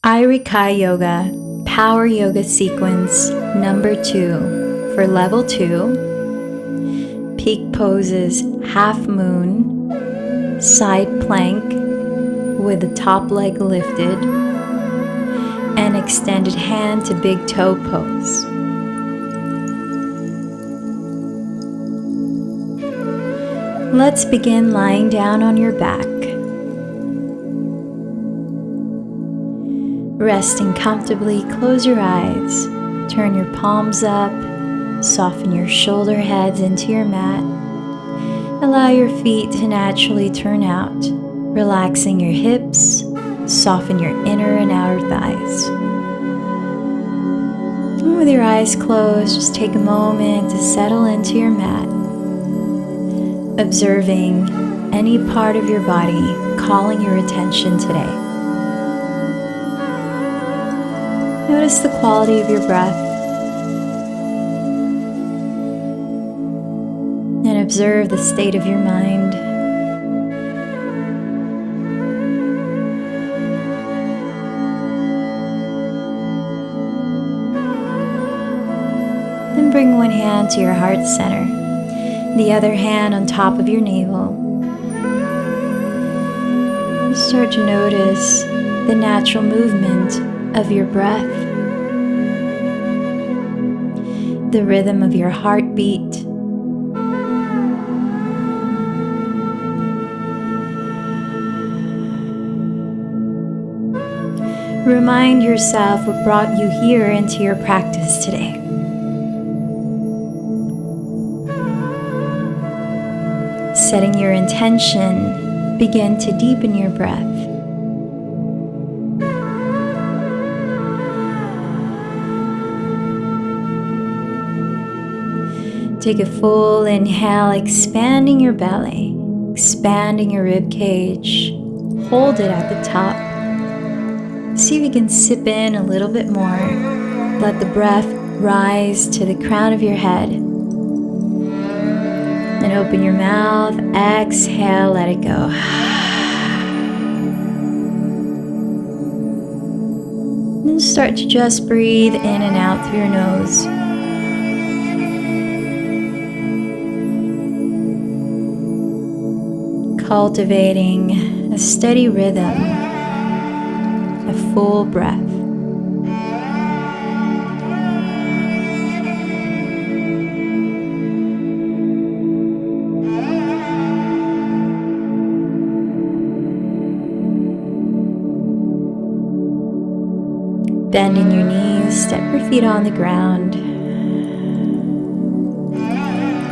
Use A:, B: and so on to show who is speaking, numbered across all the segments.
A: Airikai Yoga, Power Yoga Sequence number 2 for level 2, peak poses, half moon, side plank with the top leg lifted, and extended hand to big toe pose. Let's begin lying down on your back. Resting comfortably, close your eyes, turn your palms up, soften your shoulder heads into your mat. Allow your feet to naturally turn out, relaxing your hips, soften your inner and outer thighs. And with your eyes closed, just take a moment to settle into your mat, observing any part of your body calling your attention today. Notice the quality of your breath and observe the state of your mind. Then bring one hand to your heart center, the other hand on top of your navel. And start to notice the natural movement of your breath, the rhythm of your heartbeat, remind yourself what brought you here into your practice today. Setting your intention, begin to deepen your breath. Take a full inhale, expanding your belly, expanding your rib cage. Hold it at the top. See if you can sip in a little bit more. Let the breath rise to the crown of your head. And open your mouth, exhale, let it go. And start to just breathe in and out through your nose. Cultivating a steady rhythm, a full breath. Bending your knees, step your feet on the ground.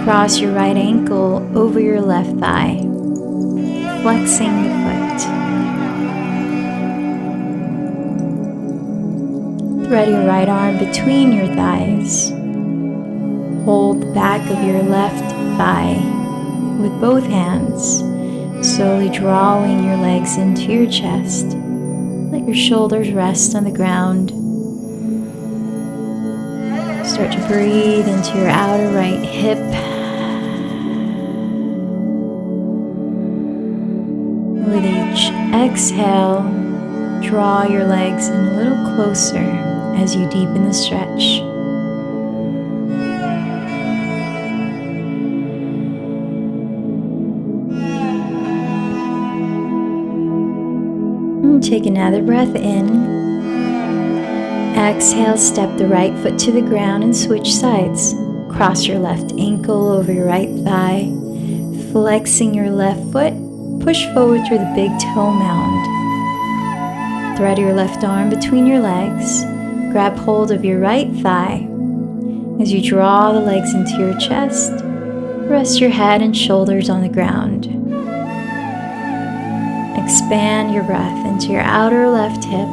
A: Cross your right ankle over your left thigh, flexing the foot. Thread your right arm between your thighs. Hold the back of your left thigh with both hands, slowly drawing your legs into your chest. Let your shoulders rest on the ground. Start to breathe into your outer right hip. With each exhale, draw your legs in a little closer as you deepen the stretch. And take another breath in. Exhale, step the right foot to the ground and switch sides. Cross your left ankle over your right thigh, flexing your left foot. Push forward through the big toe mound. Thread your left arm between your legs. Grab hold of your right thigh. As you draw the legs into your chest, rest your head and shoulders on the ground. Expand your breath into your outer left hip,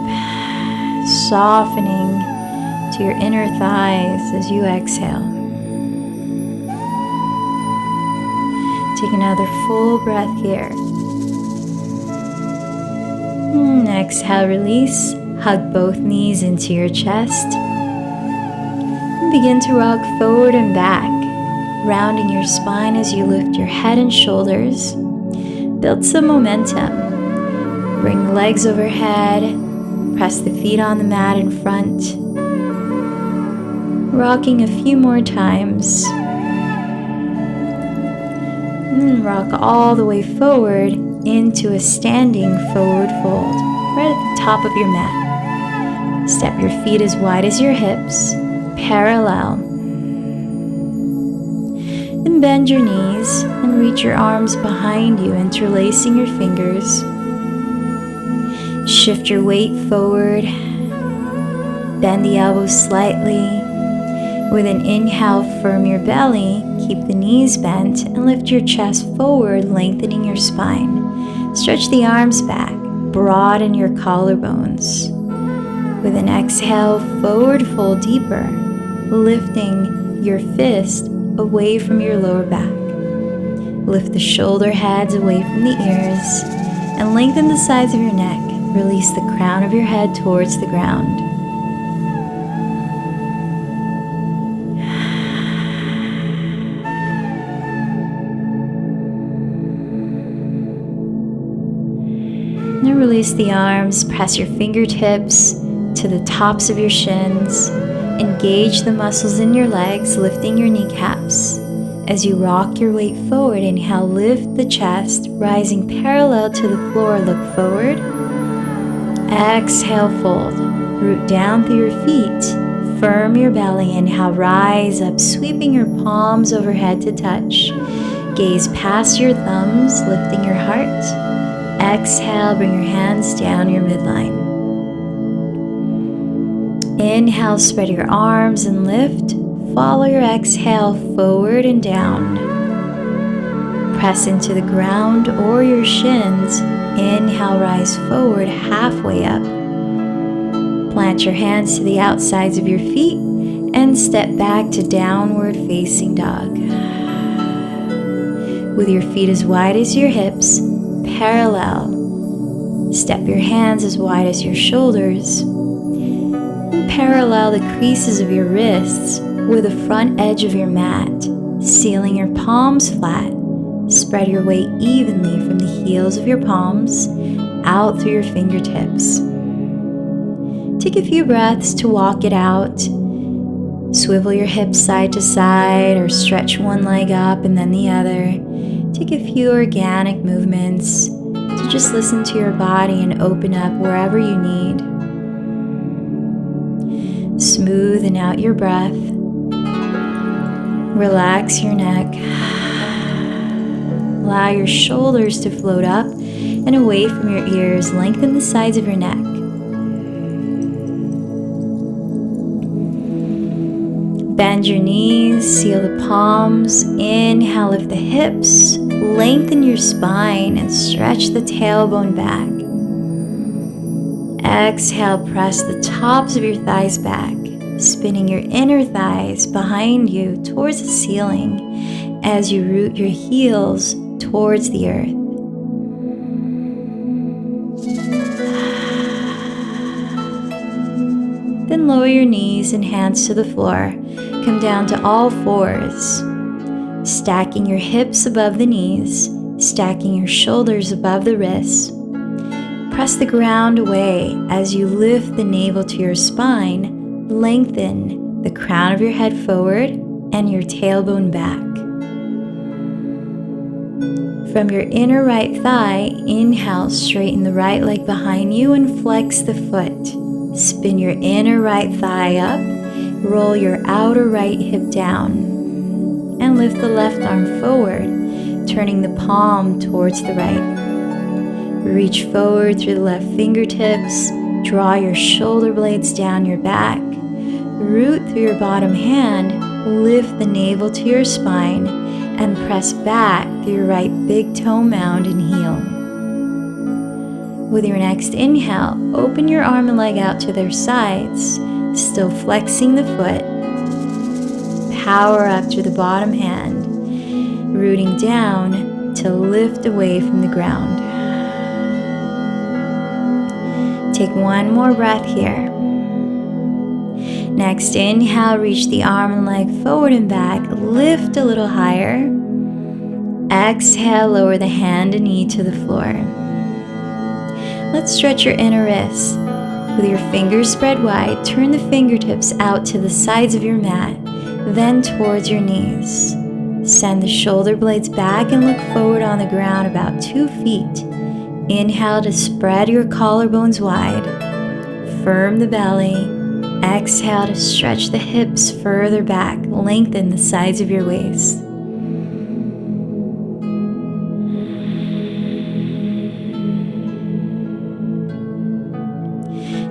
A: softening to your inner thighs as you exhale. Take another full breath here. Exhale, release. Hug both knees into your chest. And begin to rock forward and back, rounding your spine as you lift your head and shoulders. Build some momentum. Bring legs overhead, Press the feet on the mat in front. Rocking a few more times. And then rock all the way forward into a standing forward fold, right at the top of your mat. Step your feet as wide as your hips, parallel. Then bend your knees and reach your arms behind you, interlacing your fingers. Shift your weight forward. Bend the elbows slightly. With an inhale, firm your belly, keep the knees bent, and lift your chest forward, lengthening your spine. Stretch the arms back, broaden your collarbones. With an exhale, forward fold deeper, lifting your fist away from your lower back. Lift the shoulder heads away from the ears, and lengthen the sides of your neck. Release the crown of your head towards the ground. Now release the arms, press your fingertips to the tops of your shins. Engage the muscles in your legs, lifting your kneecaps. As you rock your weight forward, inhale, lift the chest, rising parallel to the floor, look forward. Exhale, fold. Root down through your feet. Firm your belly. Inhale, rise up, sweeping your palms overhead to touch. Gaze past your thumbs, lifting your heart. Exhale, bring your hands down your midline. Inhale, spread your arms and lift. Follow your exhale forward and down. Press into the ground or your shins. Inhale, rise forward halfway up. Plant your hands to the outsides of your feet and step back to downward facing dog. With your feet as wide as your hips, parallel. Step your hands as wide as your shoulders. And parallel the creases of your wrists with the front edge of your mat, sealing your palms flat. Spread your weight evenly from the heels of your palms out through your fingertips. Take a few breaths to walk it out. Swivel your hips side to side or stretch one leg up and then the other. Take a few organic movements to just listen to your body and open up wherever you need. Smoothen out your breath. Relax your neck. Allow your shoulders to float up and away from your ears. Lengthen the sides of your neck. Bend your knees, seal the palms. Inhale, lift the hips. Lengthen your spine and stretch the tailbone back. Exhale, press the tops of your thighs back, spinning your inner thighs behind you towards the ceiling as you root your heels towards the earth. Then lower your knees and hands to the floor. Come down to all fours, stacking your hips above the knees, stacking your shoulders above the wrists. Press the ground away as you lift the navel to your spine. Lengthen the crown of your head forward and your tailbone back. From your inner right thigh, inhale, straighten the right leg behind you and flex the foot. Spin your inner right thigh up, roll your outer right hip down, and lift the left arm forward, turning the palm towards the right. Reach forward through the left fingertips, draw your shoulder blades down your back, root through your bottom hand, lift the navel to your spine, and press back through your right big toe mound and heel. With your next inhale, open your arm and leg out to their sides, still flexing the foot. Power up through the bottom hand, rooting down to lift away from the ground. Take one more breath here. Next inhale, reach the arm and leg forward and back, lift a little higher. Exhale, lower the hand and knee to the floor. Let's stretch your inner wrists. With your fingers spread wide, turn the fingertips out to the sides of your mat, then towards your knees. Send the shoulder blades back and look forward on the ground about 2 feet. Inhale to spread your collarbones wide. Firm the belly. Exhale to stretch the hips further back. Lengthen the sides of your waist.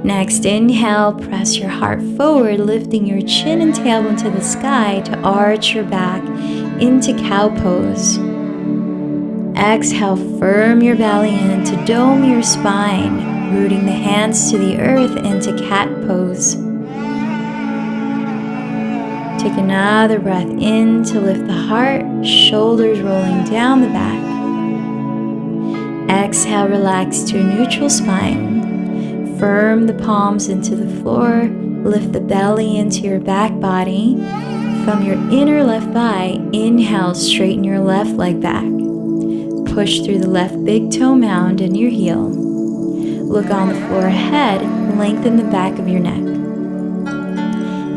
A: Next, inhale, press your heart forward, lifting your chin and tailbone to the sky to arch your back into cow pose. Exhale, firm your belly in to dome your spine, rooting the hands to the earth into cat pose. Take another breath in to lift the heart, shoulders rolling down the back. Exhale, relax to a neutral spine. Firm the palms into the floor, lift the belly into your back body. From your inner left thigh, inhale, straighten your left leg back. Push through the left big toe mound and your heel. Look on the floor ahead, lengthen the back of your neck.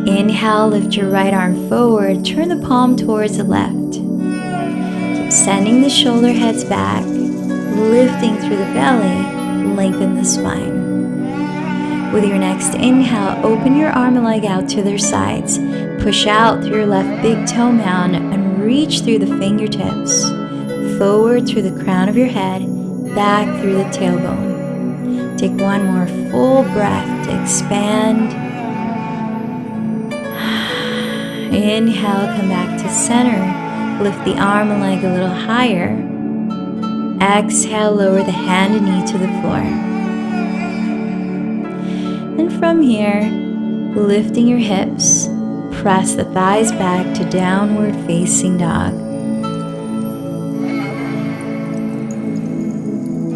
A: Inhale, lift your right arm forward, turn the palm towards the left. Keep sending the shoulder heads back, lifting through the belly, lengthen the spine. With your next inhale, open your arm and leg out to their sides. Push out through your left big toe mound and reach through the fingertips. Forward through the crown of your head, back through the tailbone. Take one more full breath to expand. Inhale, come back to center. Lift the arm and leg a little higher. Exhale, lower the hand and knee to the floor. And from here, lifting your hips, press the thighs back to downward facing dog.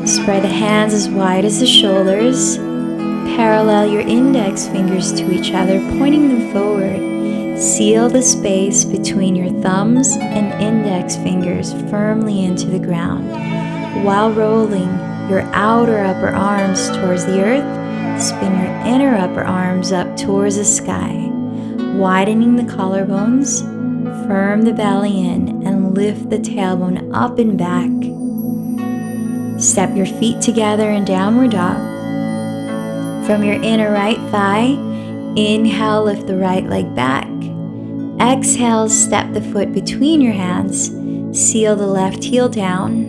A: Spread the hands as wide as the shoulders. Parallel your index fingers to each other, pointing them forward. Seal the space between your thumbs and index fingers firmly into the ground, while rolling your outer upper arms towards the earth. Spin your inner upper arms up towards the sky, widening the collarbones. Firm the belly in and lift the tailbone up and back. Step your feet together in downward dog. From your inner right thigh, inhale, lift the right leg back. Exhale, step the foot between your hands. Seal the left heel down.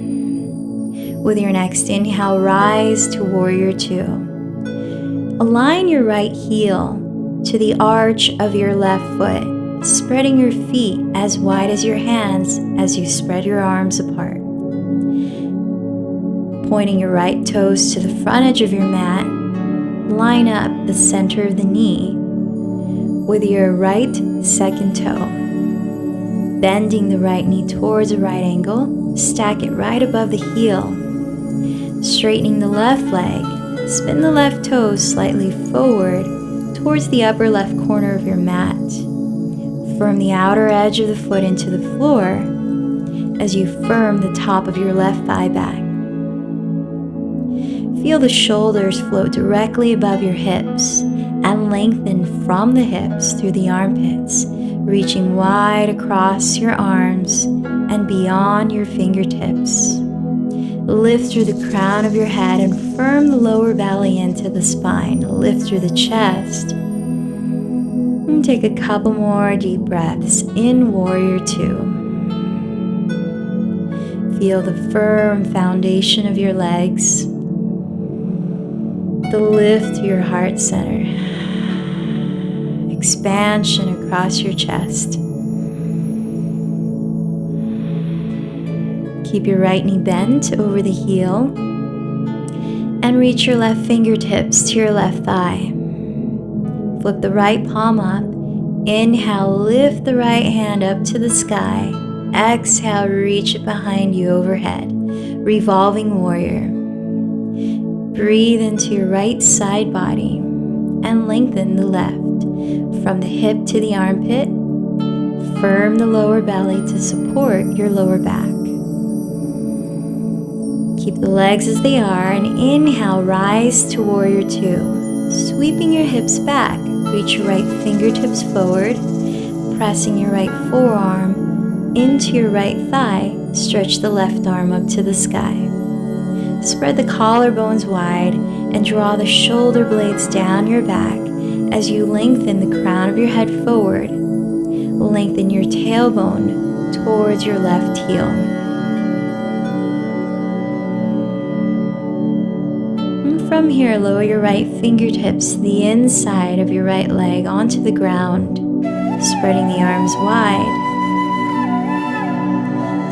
A: With your next inhale, rise to warrior two. Align your right heel to the arch of your left foot, spreading your feet as wide as your hands as you spread your arms apart. Pointing your right toes to the front edge of your mat, line up the center of the knee with your right second toe. Bending the right knee towards a right angle, stack it right above the heel. Straightening the left leg. Spin the left toes slightly forward towards the upper left corner of your mat. Firm the outer edge of the foot into the floor as you firm the top of your left thigh back. Feel the shoulders float directly above your hips and lengthen from the hips through the armpits, reaching wide across your arms and beyond your fingertips. Lift through the crown of your head and firm the lower belly into the spine. Lift through the chest. And take a couple more deep breaths in warrior two. Feel the firm foundation of your legs. The lift to your heart center. Expansion across your chest. Keep your right knee bent over the heel and reach your left fingertips to your left thigh. Flip the right palm up. Inhale, lift the right hand up to the sky. Exhale, reach it behind you overhead. Revolving warrior. Breathe into your right side body and lengthen the left. From the hip to the armpit, firm the lower belly to support your lower back. Keep the legs as they are and inhale, rise to warrior two. Sweeping your hips back, reach your right fingertips forward, pressing your right forearm into your right thigh, stretch the left arm up to the sky. Spread the collarbones wide and draw the shoulder blades down your back as you lengthen the crown of your head forward. Lengthen your tailbone towards your left heel. And from here, lower your right fingertips to the inside of your right leg onto the ground, spreading the arms wide.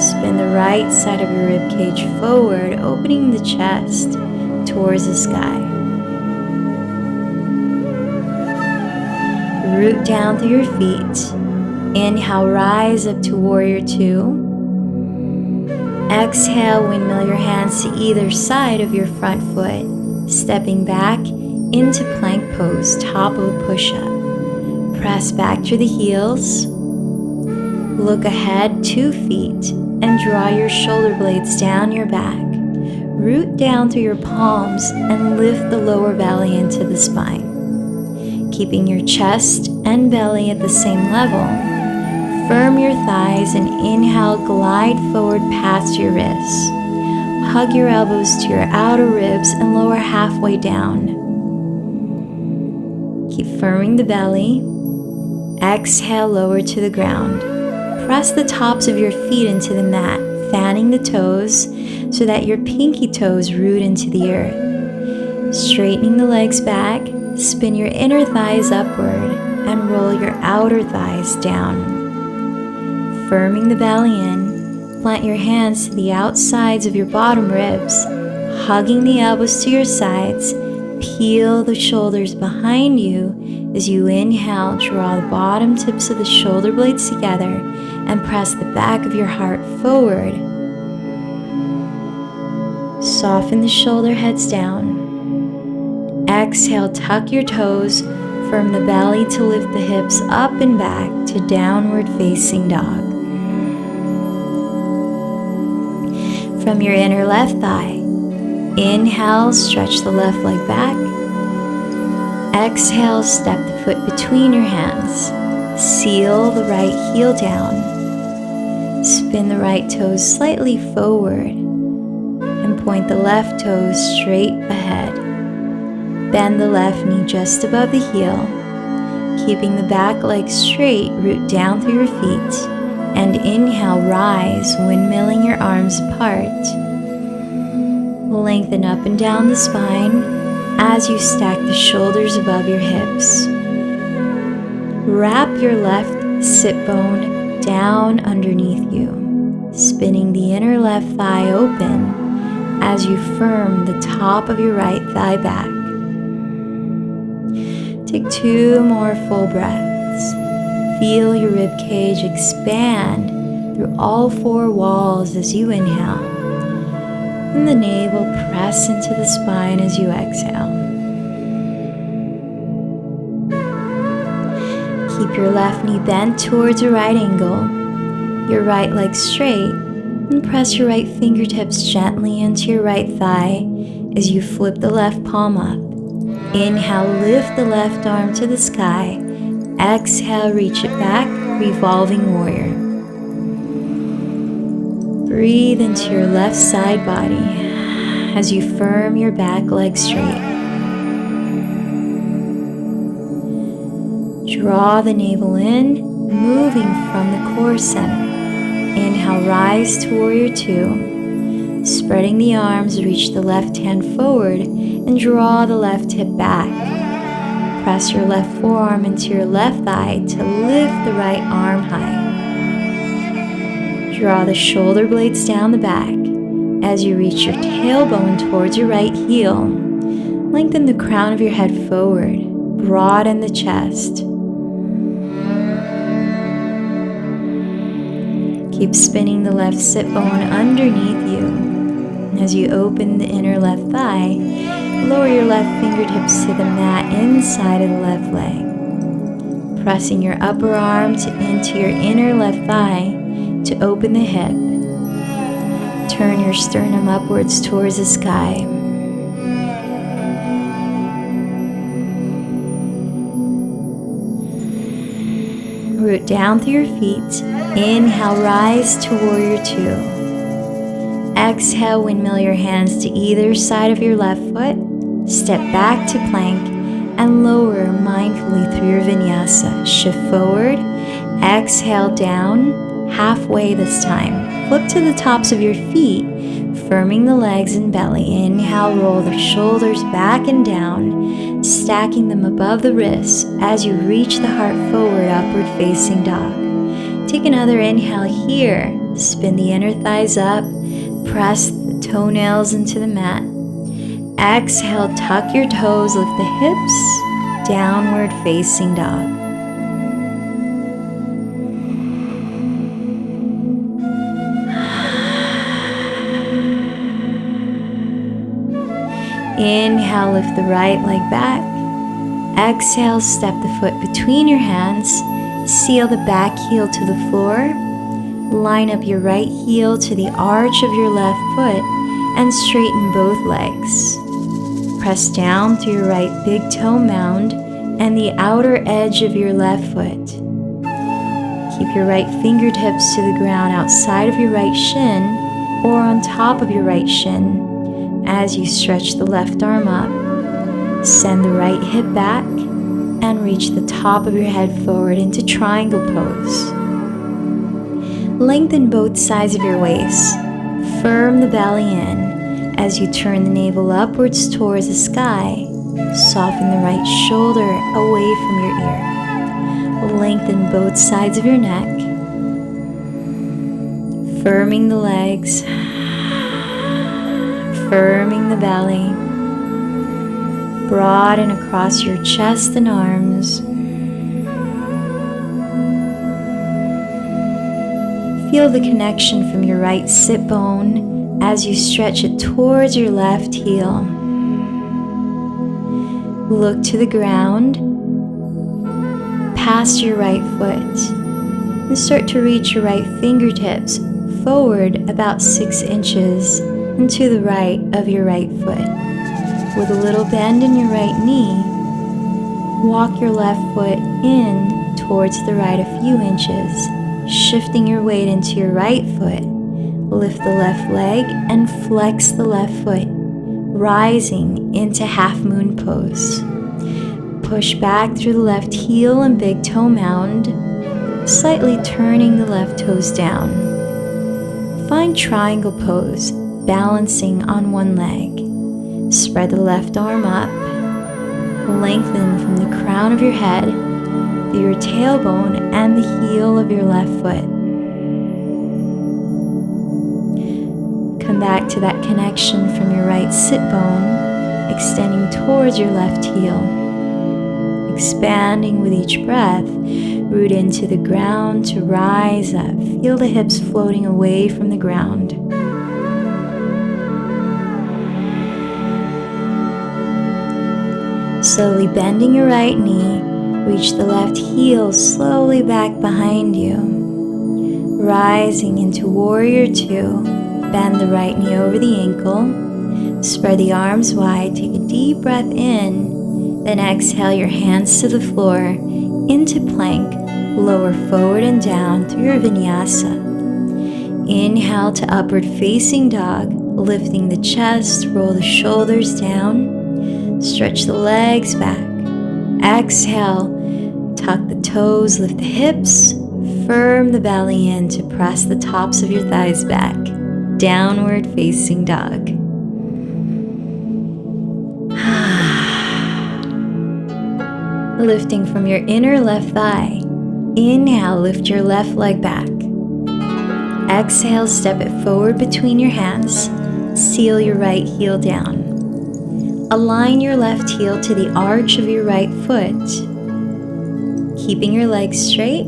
A: Spin the right side of your rib cage forward, opening the chest towards the sky. Root down through your feet. Inhale, rise up to Warrior Two. Exhale, windmill your hands to either side of your front foot, stepping back into plank pose, top of a push-up. Press back through the heels. Look ahead 2 feet and draw your shoulder blades down your back. Root down through your palms and lift the lower belly into the spine. Keeping your chest and belly at the same level, firm your thighs and inhale, glide forward past your wrists. Hug your elbows to your outer ribs and lower halfway down. Keep firming the belly. Exhale, lower to the ground. Press the tops of your feet into the mat, fanning the toes so that your pinky toes root into the earth. Straightening the legs back, spin your inner thighs upward and roll your outer thighs down. Firming the belly in, plant your hands to the outsides of your bottom ribs, hugging the elbows to your sides. Peel the shoulders behind you as you inhale, draw the bottom tips of the shoulder blades together and press the back of your heart forward. Soften the shoulder heads down. Exhale, tuck your toes, firm the belly to lift the hips up and back to downward facing dog. From your inner left thigh, inhale, stretch the left leg back. Exhale, step the foot between your hands. Seal the right heel down. Spin the right toes slightly forward and point the left toes straight ahead. Bend the left knee just above the heel. Keeping the back leg straight, root down through your feet. And inhale, rise, windmilling your arms apart. Lengthen up and down the spine as you stack the shoulders above your hips. Wrap your left sit bone down underneath you, spinning the inner left thigh open as you firm the top of your right thigh back. Take 2 more full breaths. Feel your rib cage expand through all 4 walls as you inhale, and the navel press into the spine as you exhale. Keep your left knee bent towards a right angle, your right leg straight, and press your right fingertips gently into your right thigh as you flip the left palm up. Inhale, lift the left arm to the sky. Exhale, reach it back, revolving warrior. Breathe into your left side body as you firm your back leg straight. Draw the navel in, moving from the core center. Inhale, rise to Warrior Two. Spreading the arms, reach the left hand forward and draw the left hip back. Press your left forearm into your left thigh to lift the right arm high. Draw the shoulder blades down the back as you reach your tailbone towards your right heel. Lengthen the crown of your head forward. Broaden the chest. Keep spinning the left sit bone underneath you. As you open the inner left thigh, lower your left fingertips to the mat inside of the left leg. Pressing your upper arm into your inner left thigh to open the hip. Turn your sternum upwards towards the sky. root down through your feet. Inhale, rise to warrior two. Exhale, windmill your hands to either side of your left foot. Step back to plank and lower mindfully through your vinyasa. Shift forward. Exhale, down, halfway this time. Flip to the tops of your feet, firming the legs and belly. Inhale, roll the shoulders back and down, stacking them above the wrists as you reach the heart forward, upward facing dog. Take another inhale here. Spin the inner thighs up, press the toenails into the mat. Exhale, tuck your toes, lift the hips, downward facing dog. Inhale, lift the right leg back. Exhale, step the foot between your hands. Seal the back heel to the floor. Line up your right heel to the arch of your left foot and straighten both legs. Press down through your right big toe mound and the outer edge of your left foot. Keep your right fingertips to the ground outside of your right shin or on top of your right shin. As you stretch the left arm up, send the right hip back and reach the top of your head forward into triangle pose. Lengthen both sides of your waist. Firm the belly in as you turn the navel upwards towards the sky. Soften the right shoulder away from your ear. Lengthen both sides of your neck. Firming the legs. Firming the belly. Broaden across your chest and arms. Feel the connection from your right sit bone as you stretch it towards your left heel. Look to the ground, past your right foot, and start to reach your right fingertips forward about 6 inches and to the right of your right foot. With a little bend in your right knee, walk your left foot in towards the right a few inches, shifting your weight into your right foot. Lift the left leg and flex the left foot, rising into half moon pose. Push back through the left heel and big toe mound, slightly turning the left toes down. Find triangle pose, balancing on one leg. Spread the left arm up. Lengthen from the crown of your head through your tailbone and the heel of your left foot. Come back to that connection from your right sit bone, extending towards your left heel. Expanding with each breath, root into the ground to rise up. Feel the hips floating away from the ground. Slowly bending your right knee, reach the left heel slowly back behind you. Rising into warrior two, bend the right knee over the ankle. Spread the arms wide, take a deep breath in, then exhale your hands to the floor, into plank, lower forward and down through your vinyasa. Inhale to upward facing dog, lifting the chest, roll the shoulders down. Stretch the legs back. Exhale, tuck the toes, lift the hips, firm the belly in to press the tops of your thighs back. Downward facing dog. Lifting from your inner left thigh. Inhale, lift your left leg back. Exhale, step it forward between your hands. Seal your right heel down. Align your left heel to the arch of your right foot. Keeping your legs straight,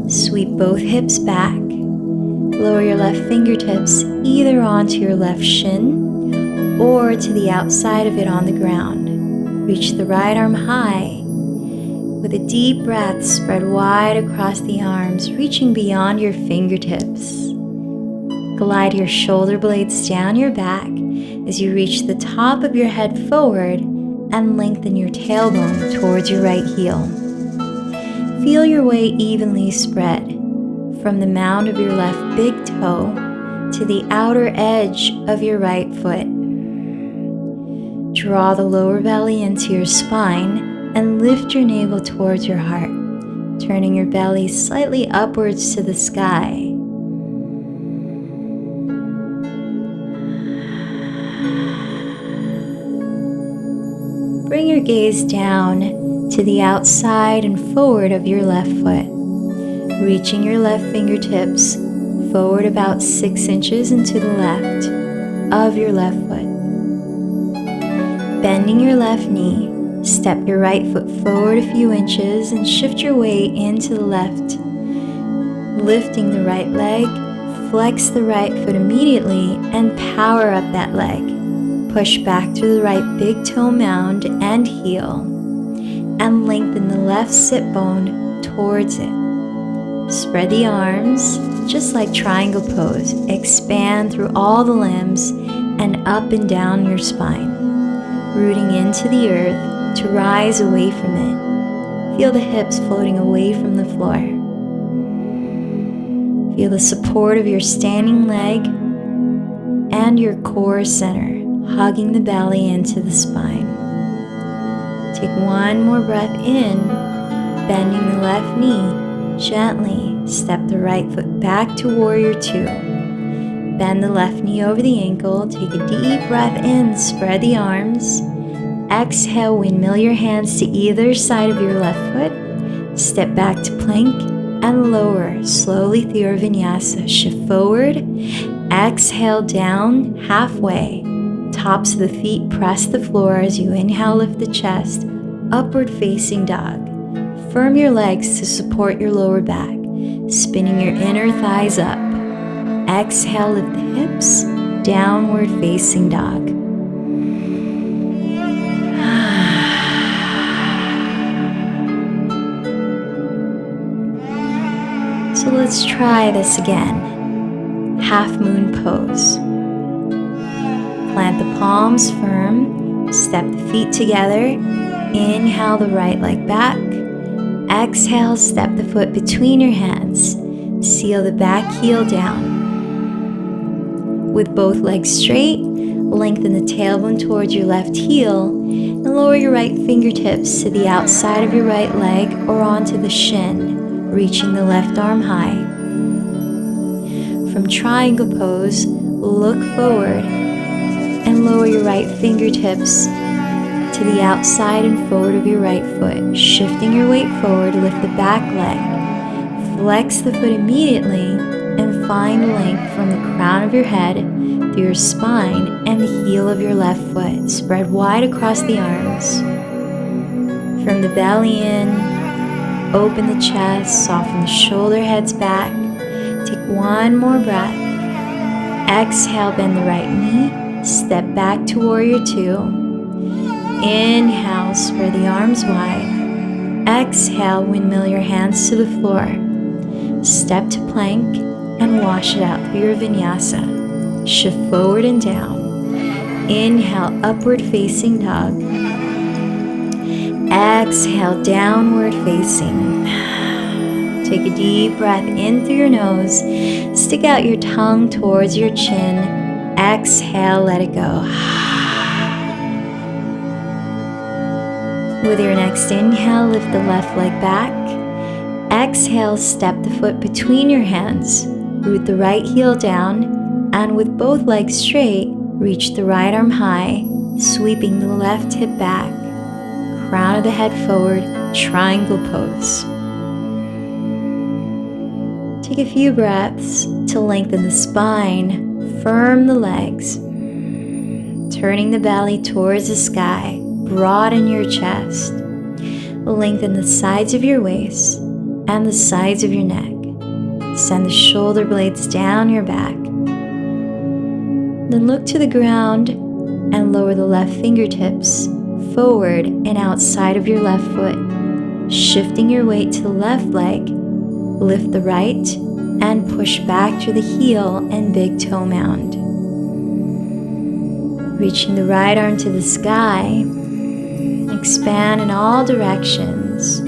A: sweep both hips back. Lower your left fingertips either onto your left shin or to the outside of it on the ground. Reach the right arm high. With a deep breath, spread wide across the arms, reaching beyond your fingertips. Glide your shoulder blades down your back as you reach the top of your head forward and lengthen your tailbone towards your right heel. feel your weight evenly spread from the mound of your left big toe to the outer edge of your right foot. Draw the lower belly into your spine and lift your navel towards your heart, turning your belly slightly upwards to the sky. Bring your gaze down to the outside and forward of your left foot, reaching your left fingertips forward about 6 inches and to the left of your left foot. Bending your left knee, step your right foot forward a few inches and shift your weight into the left. Lifting the right leg, flex the right foot immediately and power up that leg. Push back through the right big toe mound and heel, and lengthen the left sit bone towards it. Spread the arms, just like triangle pose. Expand through all the limbs and up and down your spine, rooting into the earth to rise away from it. Feel the hips floating away from the floor. Feel the support of your standing leg and your core center, hugging the belly into the spine. Take one more breath in, bending the left knee. Gently step the right foot back to warrior two. Bend the left knee over the ankle. Take a deep breath in, spread the arms. Exhale, windmill your hands to either side of your left foot. Step back to plank and lower slowly through your vinyasa. Shift forward. Exhale down halfway. Tops of the feet press the floor as you inhale, lift the chest, upward facing dog. Firm your legs to support your lower back, spinning your inner thighs up. Exhale, lift the hips, downward facing dog. So let's try this again. Half moon pose. Plant the palms firm, step the feet together, inhale the right leg back, exhale, step the foot between your hands, seal the back heel down. With both legs straight, lengthen the tailbone towards your left heel and lower your right fingertips to the outside of your right leg or onto the shin, reaching the left arm high. From triangle pose, look forward and lower your right fingertips to the outside and forward of your right foot. Shifting your weight forward, lift the back leg. Flex the foot immediately and find length from the crown of your head through your spine and the heel of your left foot. Spread wide across the arms. From the belly in, open the chest, soften the shoulder heads back. Take one more breath. Exhale, bend the right knee. Step back to warrior two. Inhale, spread the arms wide. Exhale, windmill your hands to the floor. Step to plank and wash it out through your vinyasa. Shift forward and down. Inhale, upward facing dog. Exhale, downward facing. Take a deep breath in through your nose. Stick out your tongue towards your chin. Exhale, let it go. With your next inhale, lift the left leg back. Exhale, step the foot between your hands. Root the right heel down, and with both legs straight, reach the right arm high, sweeping the left hip back. Crown of the head forward, triangle pose. Take a few breaths to lengthen the spine. Firm the legs, turning the belly towards the sky. Broaden your chest. Lengthen the sides of your waist and the sides of your neck. Send the shoulder blades down your back. Then look to the ground and lower the left fingertips forward and outside of your left foot. Shifting your weight to the left leg, lift the right and push back through the heel and big toe mound. Reaching the right arm to the sky, expand in all directions.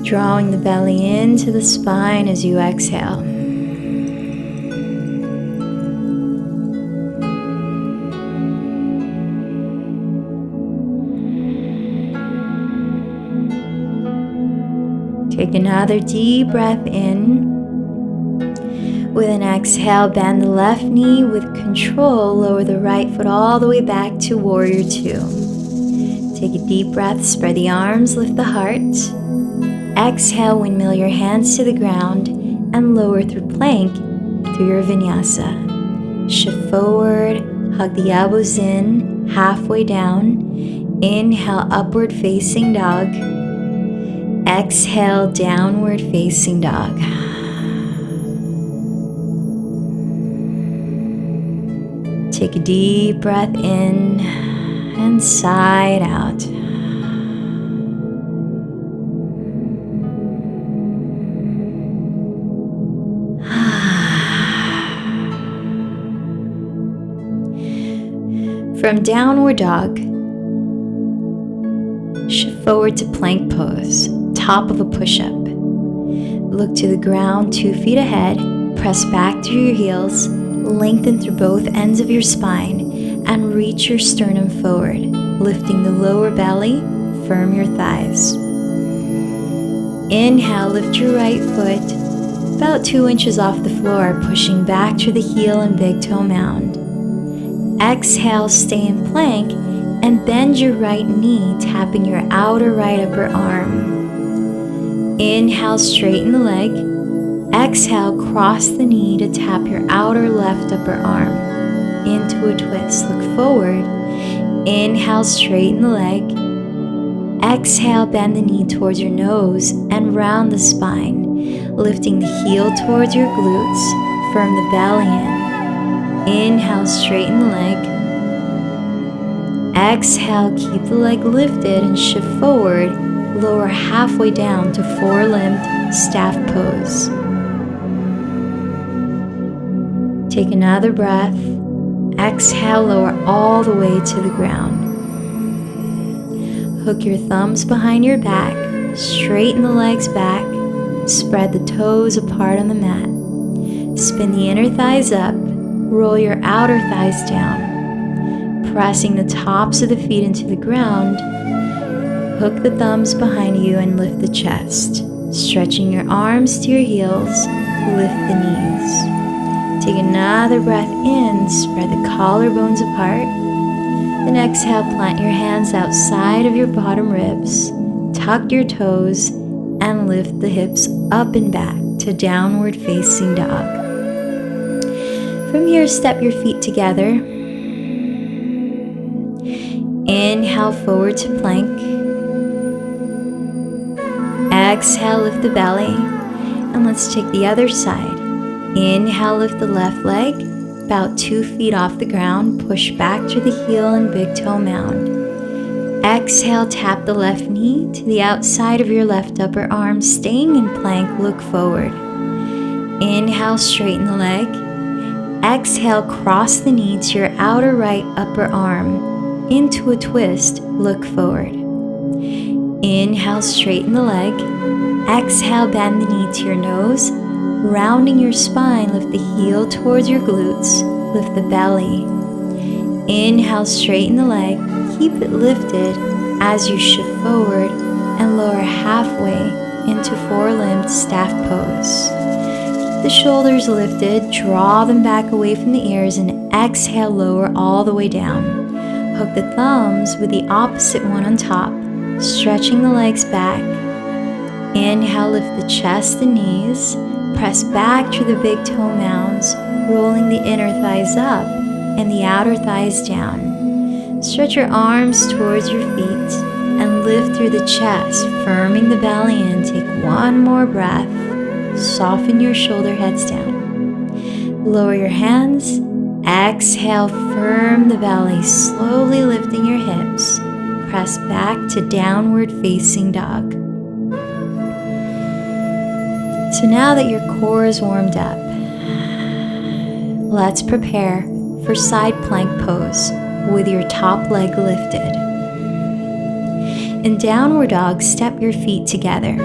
A: drawing the belly into the spine as you exhale. Take another deep breath in. With an exhale, bend the left knee. With control, lower the right foot all the way back to Warrior Two. Take a deep breath, spread the arms, lift the heart. Exhale, windmill your hands to the ground and lower through plank through your vinyasa. Shift forward, hug the elbows in, halfway down. Inhale, upward facing dog. Exhale, downward facing dog. Take a deep breath in and sigh it out. From downward dog, shift forward to plank pose, top of a push-up. Look to the ground 2 feet ahead, press back through your heels, lengthen through both ends of your spine, and reach your sternum forward, lifting the lower belly, firm your thighs. Inhale, lift your right foot about 2 inches off the floor, pushing back through the heel and big toe mound. Exhale, stay in plank, and bend your right knee, tapping your outer right upper arm. Inhale, straighten the leg. Exhale, cross the knee to tap your outer left upper arm. Into a twist, look forward. Inhale, straighten the leg. Exhale, bend the knee towards your nose and round the spine, lifting the heel towards your glutes, firm the belly in. Inhale, straighten the leg. Exhale, keep the leg lifted and shift forward, lower halfway down to four-limbed staff pose. Take another breath. Exhale, lower all the way to the ground. Hook your thumbs behind your back, straighten the legs back, spread the toes apart on the mat. Spin the inner thighs up, roll your outer thighs down. Pressing the tops of the feet into the ground, hook the thumbs behind you and lift the chest. Stretching your arms to your heels, lift the knees. Take another breath in, spread the collarbones apart. Then exhale, plant your hands outside of your bottom ribs, tuck your toes, and lift the hips up and back to downward facing dog. From here, step your feet together. Inhale, forward to plank. Exhale, lift the belly. And let's take the other side. Inhale, lift the left leg, about 2 feet off the ground. Push back through the heel and big toe mound. Exhale, tap the left knee to the outside of your left upper arm. Staying in plank, look forward. Inhale, straighten the leg. Exhale, cross the knee to your outer right upper arm. Into a twist, look forward. Inhale, straighten the leg. Exhale, bend the knee to your nose. Rounding your spine, lift the heel towards your glutes. Lift the belly. Inhale, straighten the leg. Keep it lifted as you shift forward and lower halfway into four-limbed staff pose. The shoulders lifted, draw them back away from the ears, and exhale, lower all the way down. Hook the thumbs with the opposite one on top, stretching the legs back. Inhale, lift the chest and knees, press back through the big toe mounds, rolling the inner thighs up and the outer thighs down. Stretch your arms towards your feet and lift through the chest, firming the belly in. Take one more breath. Soften your shoulder heads down. Lower your hands. Exhale, firm the belly, slowly lifting your hips. Press back to downward facing dog. So now that your core is warmed up, let's prepare for side plank pose with your top leg lifted. In downward dog, step your feet together.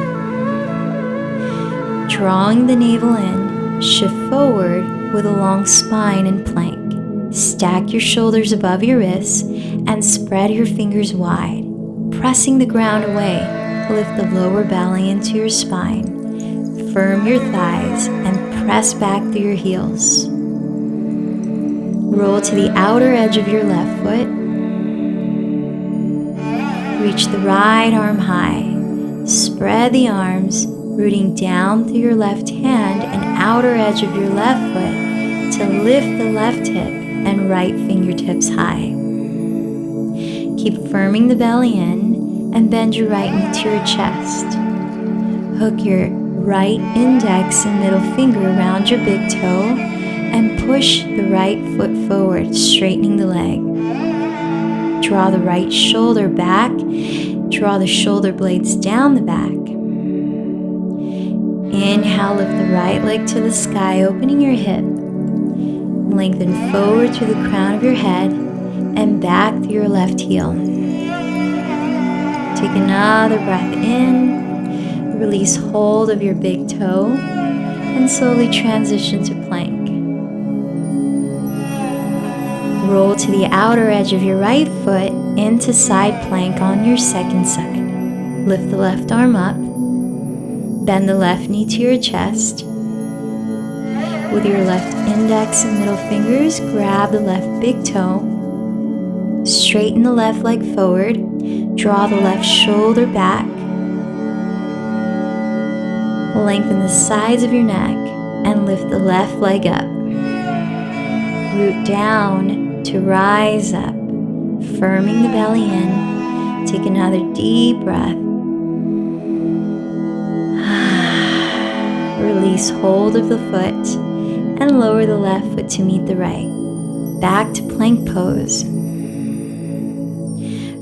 A: Drawing the navel in, shift forward with a long spine and plank. Stack your shoulders above your wrists and spread your fingers wide. Pressing the ground away, lift the lower belly into your spine. Firm your thighs and press back through your heels. Roll to the outer edge of your left foot. Reach the right arm high. Spread the arms, rooting down through your left hand and outer edge of your left foot to lift the left hip and right fingertips high. Keep firming the belly in and bend your right knee to your chest. Hook your right index and middle finger around your big toe and push the right foot forward, straightening the leg. Draw the right shoulder back. Draw the shoulder blades down the back. Inhale, lift the right leg to the sky, opening your hip. Lengthen forward through the crown of your head and back through your left heel. Take another breath in. Release hold of your big toe and slowly transition to plank. Roll to the outer edge of your right foot into side plank on your second side. Lift the left arm up. Bend the left knee to your chest. With your left index and middle fingers, grab the left big toe. Straighten the left leg forward. Draw the left shoulder back. Lengthen the sides of your neck and lift the left leg up. Root down to rise up, firming the belly in. Take another deep breath. Release hold of the foot and lower the left foot to meet the right. Back to plank pose.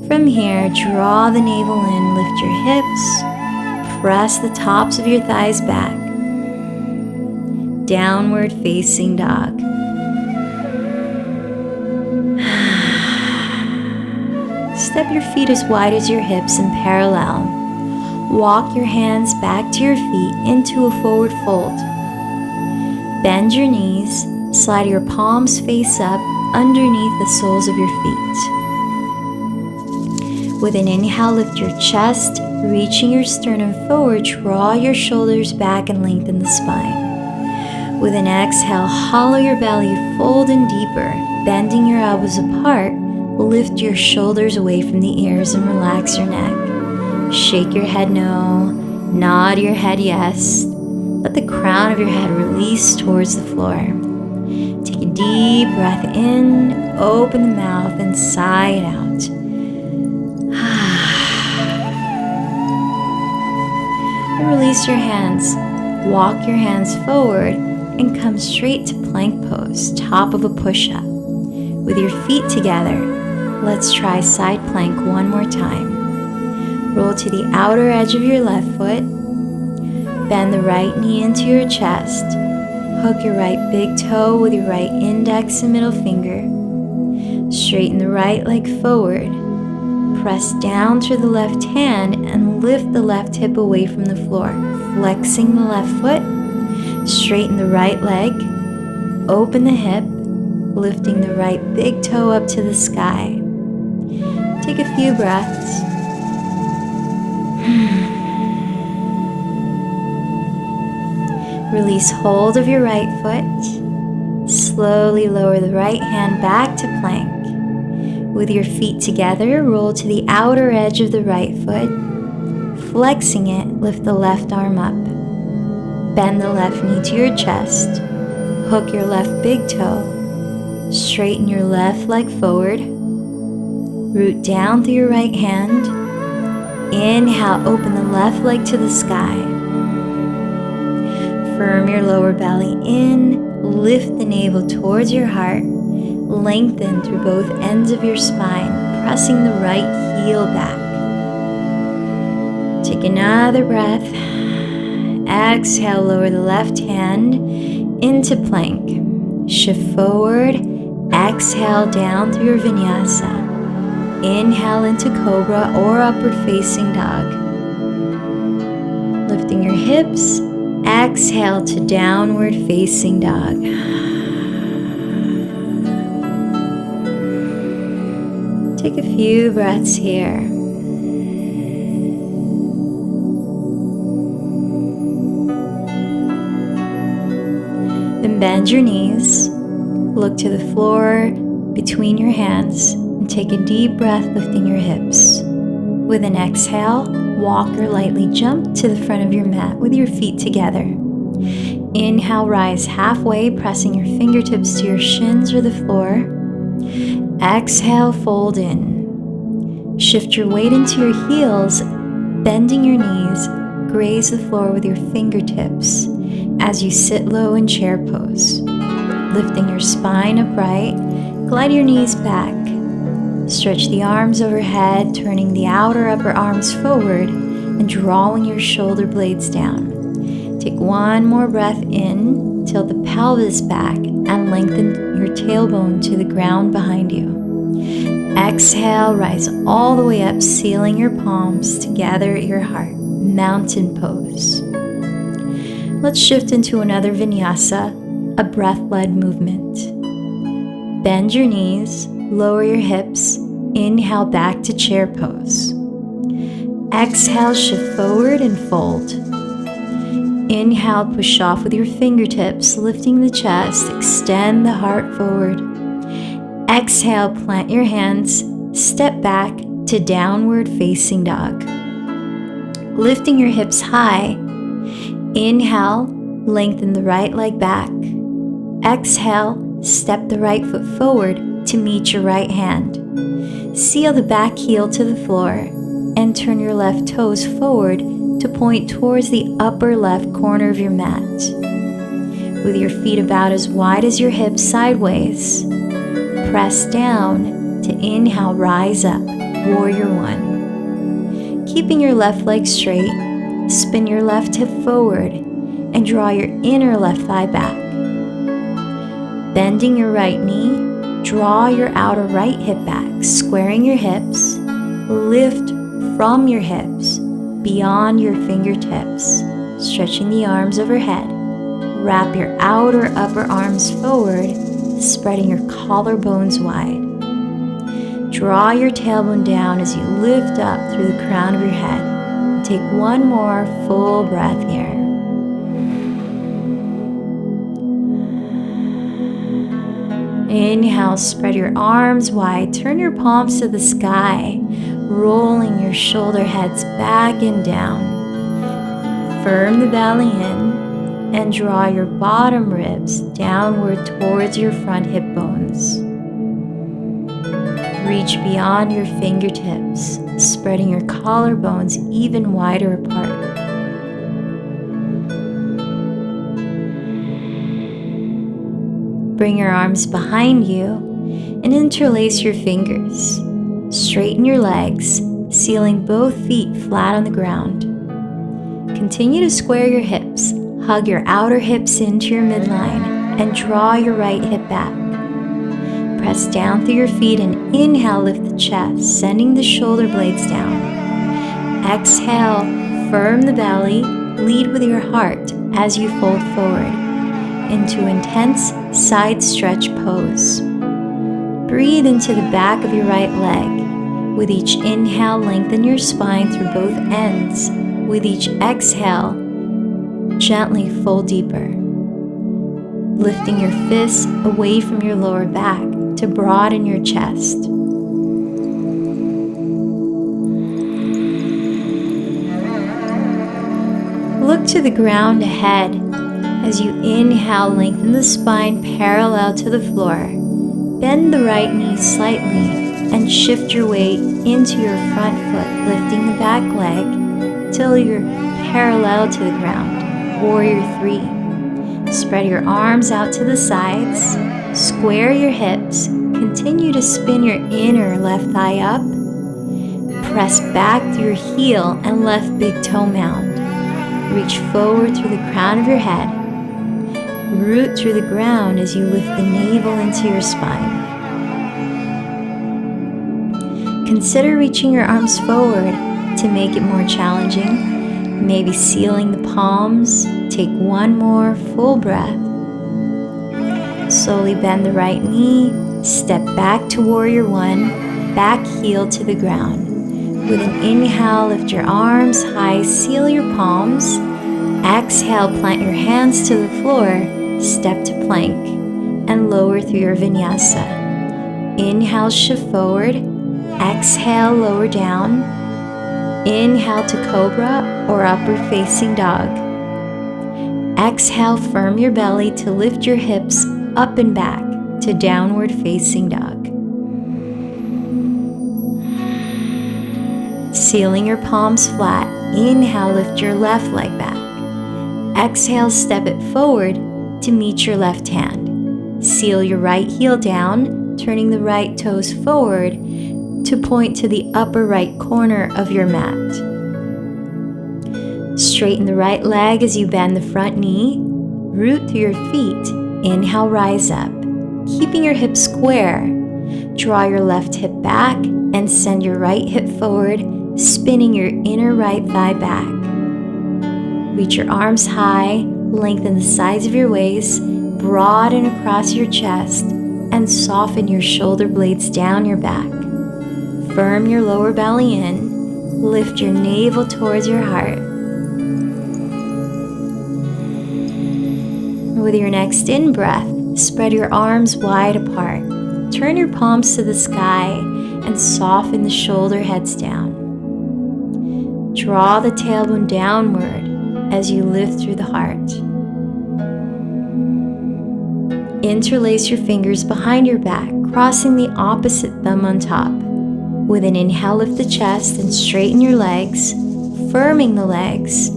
A: From here, draw the navel in, lift your hips, press the tops of your thighs back. Downward facing dog. Step your feet as wide as your hips in parallel. Walk your hands back to your feet into a forward fold. Bend your knees, slide your palms face up underneath the soles of your feet. With an inhale, lift your chest, reaching your sternum forward, draw your shoulders back and lengthen the spine. With an exhale, hollow your belly, fold in deeper, bending your elbows apart. Lift your shoulders away from the ears and relax your neck. Shake your head no, nod your head yes. Let the crown of your head release towards the floor. Take a deep breath in, open the mouth and sigh it out. And release your hands. Walk your hands forward and come straight to plank pose, top of a push-up. With your feet together, let's try side plank one more time. Roll to the outer edge of your left foot. Bend the right knee into your chest. Hook your right big toe with your right index and middle finger. Straighten the right leg forward. Press down through the left hand and lift the left hip away from the floor. Flexing the left foot. Straighten the right leg. Open the hip. Lifting the right big toe up to the sky. Take a few breaths. Release hold of your right foot. Slowly lower the right hand back to plank. With your feet together, roll to the outer edge of the right foot. Flexing it, lift the left arm up. Bend the left knee to your chest. Hook your left big toe. Straighten your left leg forward. Root down through your right hand. Inhale, open the left leg to the sky. Firm your lower belly in. Lift the navel towards your heart. Lengthen through both ends of your spine, pressing the right heel back. Take another breath. Exhale, lower the left hand into plank. Shift forward. Exhale down through your vinyasa. Inhale into cobra or upward facing dog. Lifting your hips. Exhale to downward facing dog. Take a few breaths here. Then bend your knees, look to the floor between your hands, and take a deep breath, lifting your hips. With an exhale, walk or lightly jump to the front of your mat with your feet together. Inhale, rise halfway, pressing your fingertips to your shins or the floor. Exhale, fold in. Shift your weight into your heels, bending your knees, graze the floor with your fingertips as you sit low in chair pose. Lifting your spine upright, glide your knees back. Stretch the arms overhead, turning the outer upper arms forward and drawing your shoulder blades down. Take one more breath in, tilt the pelvis back, and lengthen your tailbone to the ground behind you. Exhale, rise all the way up, sealing your palms together at your heart. Mountain pose. Let's shift into another vinyasa, a breath-led movement. Bend your knees, lower your hips, inhale back to chair pose. Exhale, shift forward and fold. Inhale, push off with your fingertips, lifting the chest, extend the heart forward. Exhale, plant your hands, step back to downward facing dog. Lifting your hips high, inhale, lengthen the right leg back. Exhale, step the right foot forward to meet your right hand. Seal the back heel to the floor and turn your left toes forward to point towards the upper left corner of your mat. With your feet about as wide as your hips sideways, press down to inhale, rise up, warrior one. Keeping your left leg straight, spin your left hip forward and draw your inner left thigh back. Bending your right knee, draw your outer right hip back, squaring your hips, lift from your hips, beyond your fingertips, stretching the arms overhead. Wrap your outer upper arms forward, spreading your collarbones wide. Draw your tailbone down as you lift up through the crown of your head. Take one more full breath here. Inhale, spread your arms wide, turn your palms to the sky, rolling your shoulder heads back and down. Firm the belly in and draw your bottom ribs downward towards your front hip bones. Reach beyond your fingertips, spreading your collarbones even wider apart. Bring your arms behind you and interlace your fingers. Straighten your legs, sealing both feet flat on the ground. Continue to square your hips, hug your outer hips into your midline, and draw your right hip back. Press down through your feet and inhale, lift the chest, sending the shoulder blades down. Exhale, firm the belly, lead with your heart as you fold forward into intense side stretch pose. Breathe into the back of your right leg. With each inhale, lengthen your spine through both ends. With each exhale, gently fold deeper. Lifting your fists away from your lower back to broaden your chest. Look to the ground ahead. As you inhale, lengthen the spine parallel to the floor. Bend the right knee slightly and shift your weight into your front foot, lifting the back leg till you're parallel to the ground. Warrior three. Spread your arms out to the sides. Square your hips. Continue to spin your inner left thigh up. Press back through your heel and left big toe mound. Reach forward through the crown of your head. Root through the ground as you lift the navel into your spine. Consider reaching your arms forward to make it more challenging. maybe sealing the palms. Take one more full breath. Slowly bend the right knee, step back to warrior one, back heel to the ground. With an inhale, lift your arms high, seal your palms. Exhale, plant your hands to the floor, step to plank, and lower through your vinyasa. Inhale, shift forward. Exhale, lower down. Inhale to cobra or upward facing dog. Exhale, firm your belly to lift your hips up and back to downward facing dog. Sealing your palms flat, inhale, lift your left leg back. Exhale, step it forward to meet your left hand. Seal your right heel down, turning the right toes forward to point to the upper right corner of your mat. Straighten the right leg as you bend the front knee. Root through your feet. Inhale, rise up. Keeping your hips square, draw your left hip back and send your right hip forward, spinning your inner right thigh back. Reach your arms high, lengthen the sides of your waist, broaden across your chest, and soften your shoulder blades down your back. Firm your lower belly in, lift your navel towards your heart. With your next in-breath, spread your arms wide apart. Turn your palms to the sky and soften the shoulder heads down. Draw the tailbone downward as you lift through the heart. Interlace your fingers behind your back, crossing the opposite thumb on top. With an inhale, lift the chest and straighten your legs, firming the legs.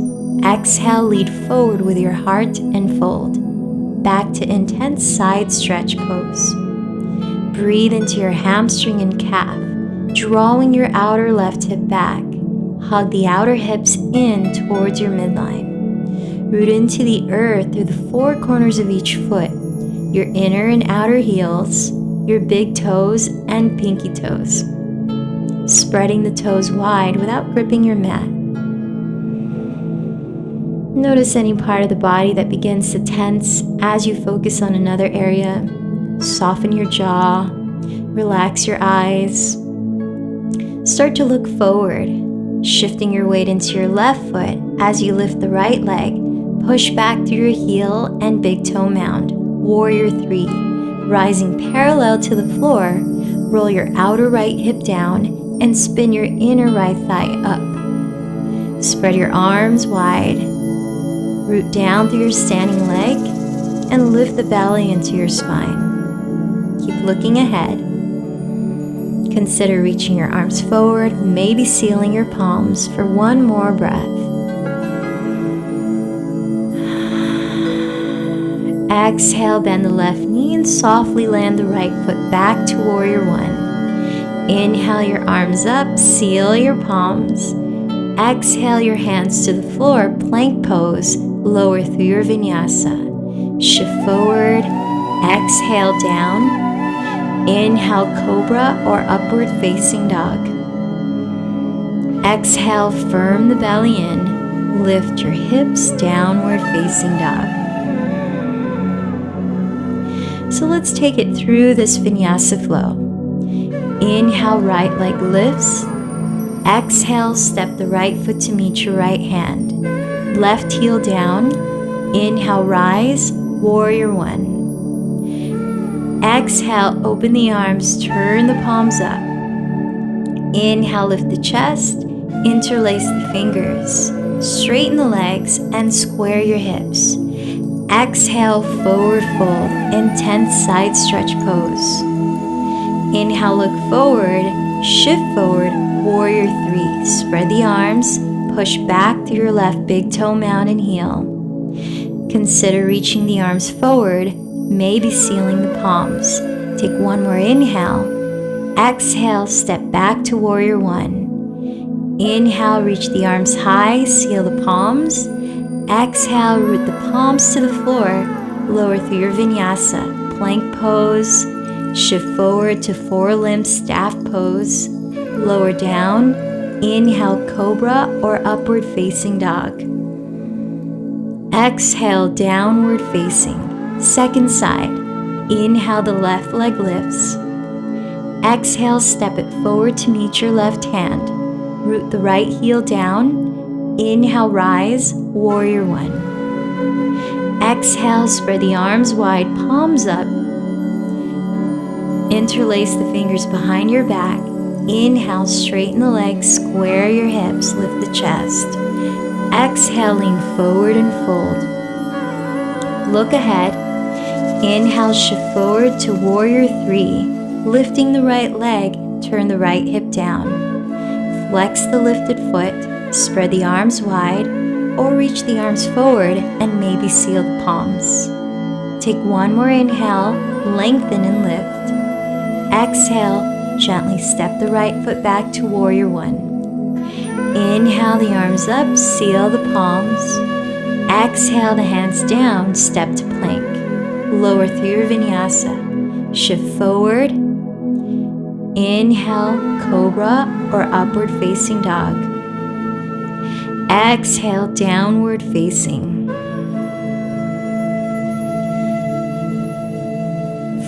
A: Exhale, lead forward with your heart and fold. Back to intense side stretch pose. Breathe into your hamstring and calf, drawing your outer left hip back. Hug the outer hips in towards your midline. Root into the earth through the four corners of each foot, your inner and outer heels, your big toes and pinky toes. Spreading the toes wide without gripping your mat. Notice any part of the body that begins to tense as you focus on another area. Soften your jaw, relax your eyes. Start to look forward, shifting your weight into your left foot as you lift the right leg. Push back through your heel and big toe mound, warrior three. Rising parallel to the floor, roll your outer right hip down and spin your inner right thigh up. Spread your arms wide. Root down through your standing leg and lift the belly into your spine. Keep looking ahead. Consider reaching your arms forward, maybe sealing your palms for one more breath. Exhale, bend the left knee and softly land the right foot back to warrior one. Inhale your arms up, seal your palms. Exhale your hands to the floor, plank pose, lower through your vinyasa. Shift forward, exhale down. Inhale cobra or upward facing dog. Exhale, firm the belly in, lift your hips, downward facing dog. So let's take it through this vinyasa flow. Inhale, right leg lifts. Exhale, step the right foot to meet your right hand. Left heel down. Inhale, rise, warrior one. Exhale, open the arms, turn the palms up. Inhale, lift the chest, interlace the fingers. Straighten the legs and square your hips. Exhale, forward fold, intense side stretch pose. Inhale, look forward, shift forward, warrior three. Spread the arms, push back through your left big toe mound and heel. Consider reaching the arms forward, maybe sealing the palms. Take one more inhale. Exhale, step back to warrior one. Inhale, reach the arms high, seal the palms. Exhale, root the palms to the floor, lower through your vinyasa, plank pose. Shift forward to four-limb staff pose. Lower down, Inhale, cobra or upward facing dog. Exhale, downward facing. Second side. Inhale, the left leg lifts. Exhale, step it forward to meet your left hand. Root the right heel down. Inhale, rise, warrior one. Exhale, spread the arms wide, palms up. Interlace the fingers behind your back. Inhale, straighten the legs, square your hips, lift the chest. Exhale, lean forward and fold. Look ahead. Inhale, shift forward to warrior three. Lifting the right leg, turn the right hip down. Flex the lifted foot, spread the arms wide, or reach the arms forward and maybe seal the palms. Take one more inhale, lengthen and lift. Exhale, gently step the right foot back to warrior one. Inhale the arms up, seal the palms. Exhale the hands down, step to plank. Lower through your vinyasa. Shift forward. Inhale, cobra or upward facing dog. Exhale, downward facing.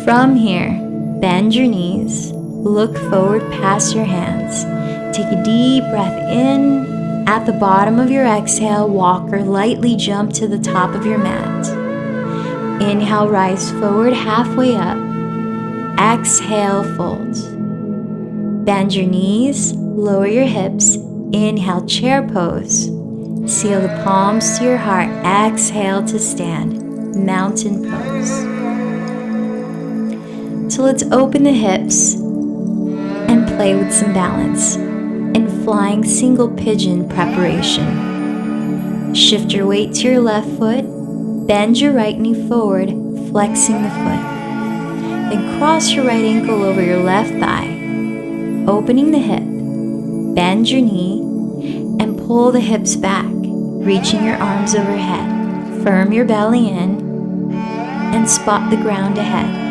A: From here, bend your knees. Look forward past your hands. Take a deep breath in. At the bottom of your exhale, walk or lightly jump to the top of your mat. Inhale, rise forward halfway up. Exhale, fold. Bend your knees, lower your hips. Inhale, chair pose. Seal the palms to your heart. Exhale to stand, mountain pose. So let's open the hips and play with some balance in flying single pigeon preparation. Shift your weight to your left foot, bend your right knee forward, flexing the foot. Then cross your right ankle over your left thigh, opening the hip. Bend your knee and pull the hips back, reaching your arms overhead. Firm your belly in and spot the ground ahead.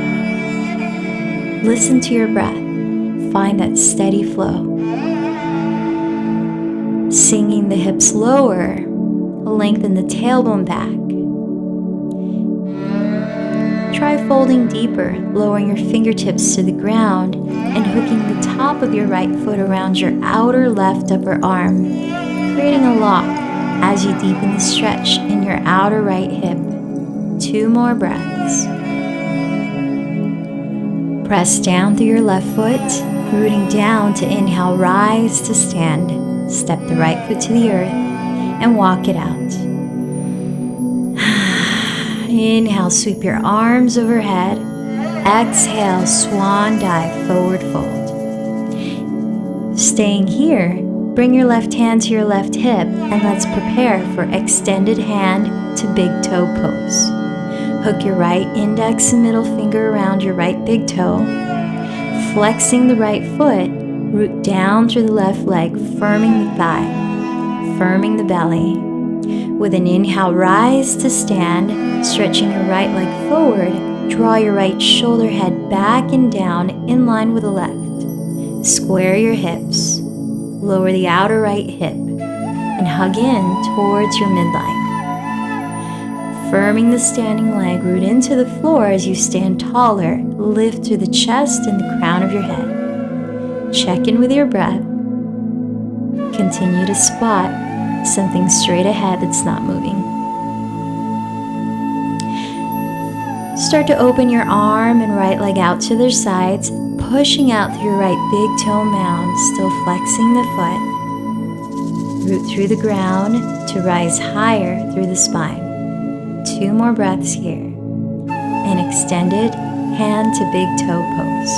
A: Listen to your breath. Find that steady flow. Sinking the hips lower, lengthen the tailbone back. Try folding deeper, lowering your fingertips to the ground and hooking the top of your right foot around your outer left upper arm, creating a lock as you deepen the stretch in your outer right hip. 2 more breaths. Press down through your left foot, rooting down to inhale, rise to stand. Step the right foot to the earth and walk it out. Inhale, sweep your arms overhead. Exhale, swan dive, forward fold. Staying here, bring your left hand to your left hip and let's prepare for extended hand to big toe pose. Hook your right index and middle finger around your right big toe. Flexing the right foot, root down through the left leg, firming the thigh, firming the belly. With an inhale, rise to stand, stretching your right leg forward. Draw your right shoulder head back and down in line with the left. Square your hips. Lower the outer right hip and hug in towards your midline. Firming the standing leg, root into the floor as you stand taller. Lift through the chest and the crown of your head. Check in with your breath. Continue to spot something straight ahead that's not moving. Start to open your arm and right leg out to their sides, pushing out through your right big toe mound, still flexing the foot. Root through the ground to rise higher through the spine. 2 more breaths here. An extended hand to big toe pose.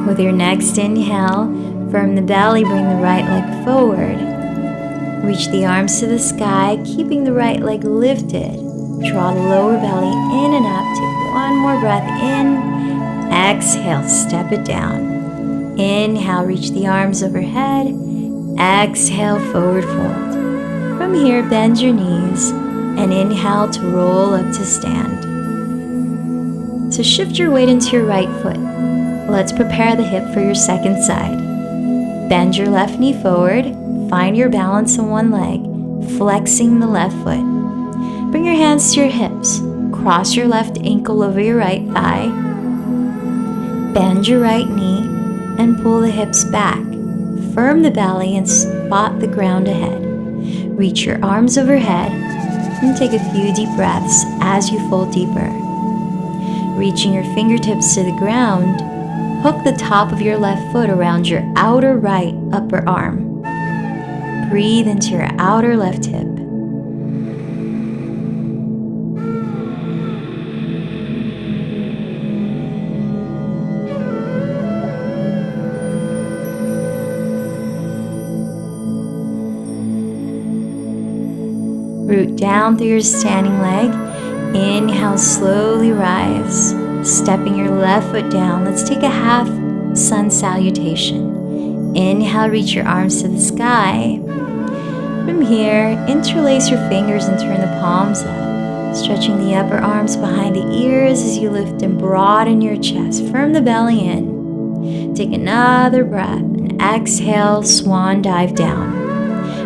A: With your next inhale, firm the belly, bring the right leg forward. Reach the arms to the sky, keeping the right leg lifted. Draw the lower belly in and up. Take 1 more breath in. Exhale, step it down. Inhale, reach the arms overhead. Exhale, forward fold. From here, bend your knees and inhale to roll up to stand. So shift your weight into your right foot. Let's prepare the hip for your second side. Bend your left knee forward, find your balance on one leg, flexing the left foot. Bring your hands to your hips, cross your left ankle over your right thigh, bend your right knee and pull the hips back. Firm the belly and spot the ground ahead. Reach your arms overhead and take a few deep breaths as you fold deeper. Reaching your fingertips to the ground, hook the top of your left foot around your outer right upper arm. Breathe into your outer left hip. Root down through your standing leg. Inhale, slowly rise. Stepping your left foot down, let's take a half sun salutation. Inhale, reach your arms to the sky. From here, interlace your fingers and turn the palms up, stretching the upper arms behind the ears as you lift and broaden your chest. Firm the belly in. Take another breath and exhale, swan dive down.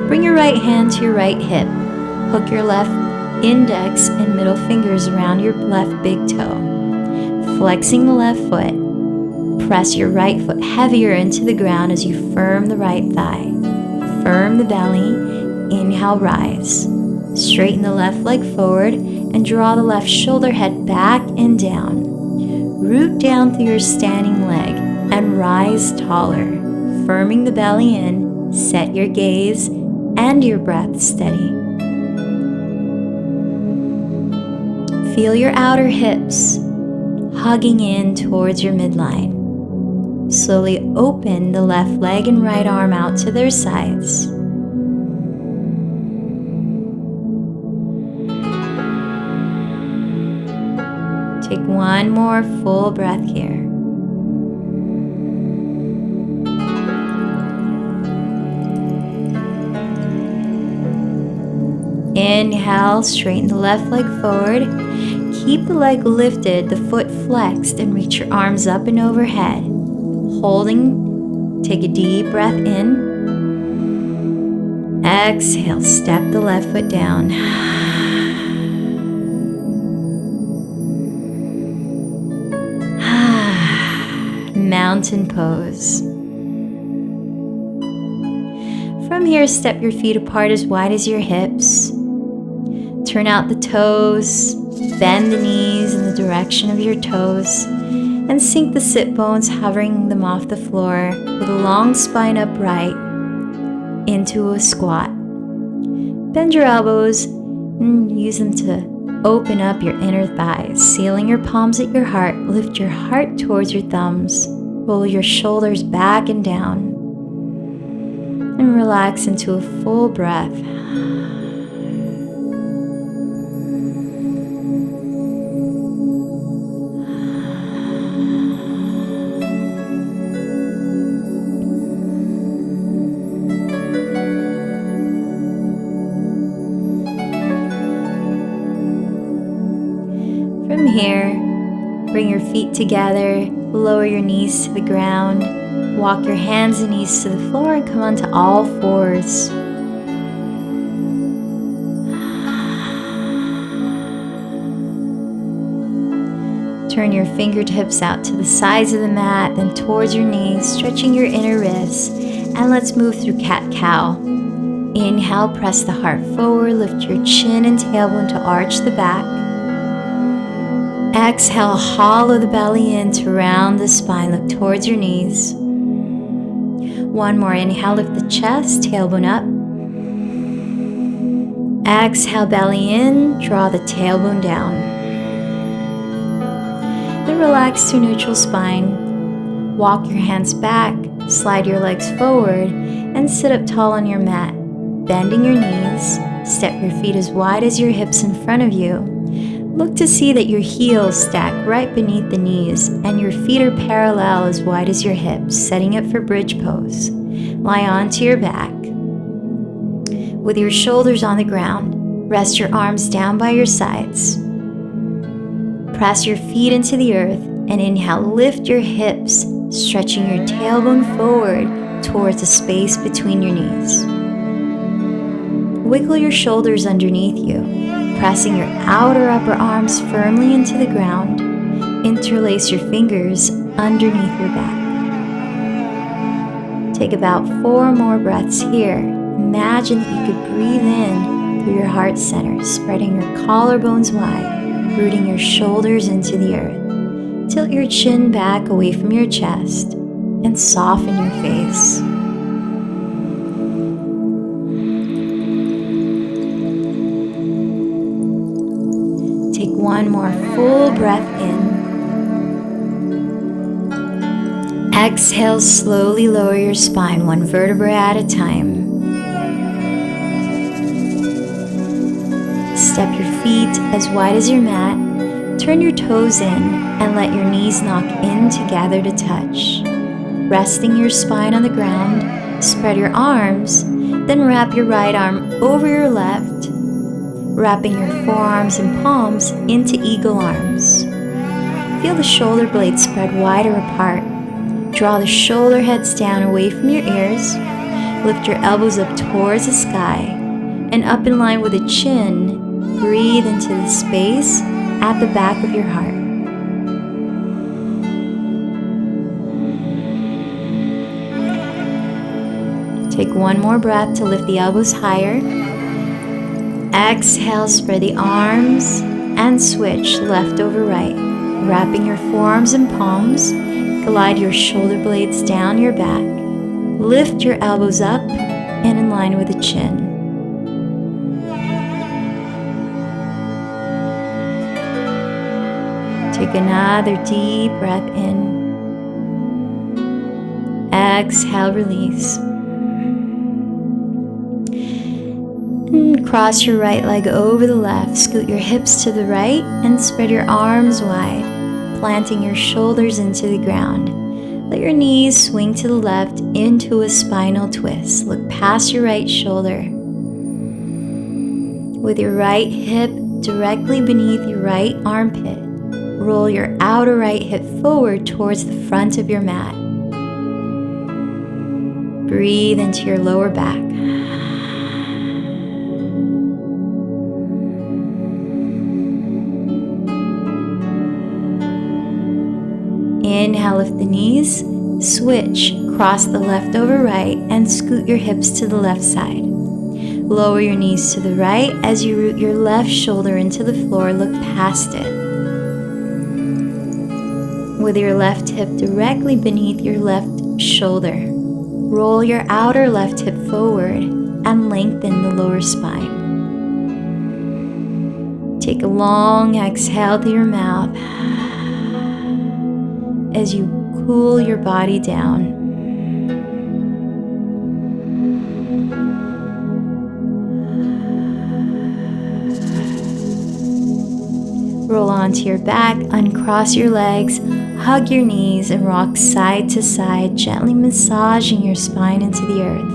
A: Bring your right hand to your right hip. Hook your left index and middle fingers around your left big toe. Flexing the left foot, press your right foot heavier into the ground as you firm the right thigh. Firm the belly, inhale, rise. Straighten the left leg forward and draw the left shoulder head back and down. Root down through your standing leg and rise taller. Firming the belly in, set your gaze and your breath steady. Feel your outer hips hugging in towards your midline. Slowly open the left leg and right arm out to their sides. Take one more full breath here. Inhale, straighten the left leg forward. Keep the leg lifted, the foot flexed, and reach your arms up and overhead. Holding, take a deep breath in. Exhale, step the left foot down. Mountain pose. From here, step your feet apart as wide as your hips. Turn out the toes, bend the knees in the direction of your toes, and sink the sit bones, hovering them off the floor with a long spine upright into a squat. Bend your elbows and use them to open up your inner thighs. Sealing your palms at your heart, lift your heart towards your thumbs. Roll your shoulders back and down. And relax into a full breath. From here, bring your feet together, lower your knees to the ground, walk your hands and knees to the floor and come onto all fours. Turn your fingertips out to the sides of the mat, then towards your knees, stretching your inner wrists, and let's move through cat-cow. Inhale, press the heart forward, lift your chin and tailbone to arch the back. Exhale, hollow the belly in to round the spine, look towards your knees. One more, inhale, lift the chest, tailbone up. Exhale, belly in, draw the tailbone down. Then relax to neutral spine. Walk your hands back, slide your legs forward, and sit up tall on your mat. Bending your knees, step your feet as wide as your hips in front of you. Look to see that your heels stack right beneath the knees and your feet are parallel as wide as your hips, setting up for bridge pose. Lie onto your back. With your shoulders on the ground, rest your arms down by your sides. Press your feet into the earth and inhale, lift your hips, stretching your tailbone forward towards the space between your knees. Wiggle your shoulders underneath you, pressing your outer upper arms firmly into the ground. Interlace your fingers underneath your back. Take about 4 more breaths here. Imagine that you could breathe in through your heart center, spreading your collarbones wide, rooting your shoulders into the earth. Tilt your chin back away from your chest and soften your face. Take one more full breath in. Exhale, slowly lower your spine 1 vertebra at a time. Step your feet as wide as your mat. Turn your toes in and let your knees knock in together to touch. Resting your spine on the ground, spread your arms, then wrap your right arm over your left, wrapping your forearms and palms into eagle arms. Feel the shoulder blades spread wider apart. Draw the shoulder heads down away from your ears. Lift your elbows up towards the sky and up in line with the chin. Breathe into the space at the back of your heart. Take one more breath to lift the elbows higher. Exhale, spread the arms and switch left over right. Wrapping your forearms and palms, glide your shoulder blades down your back. Lift your elbows up and in line with the chin. Take another deep breath in. Exhale, release. And cross your right leg over the left. Scoot your hips to the right and spread your arms wide, planting your shoulders into the ground. Let your knees swing to the left into a spinal twist. Look past your right shoulder. With your right hip directly beneath your right armpit, roll your outer right hip forward towards the front of your mat. Breathe into your lower back. Inhale, lift the knees, switch, cross the left over right, and scoot your hips to the left side. Lower your knees to the right as you root your left shoulder into the floor, look past it. With your left hip directly beneath your left shoulder, roll your outer left hip forward and lengthen the lower spine. Take a long exhale through your mouth as you cool your body down. Roll onto your back, uncross your legs, hug your knees, and rock side to side, gently massaging your spine into the earth.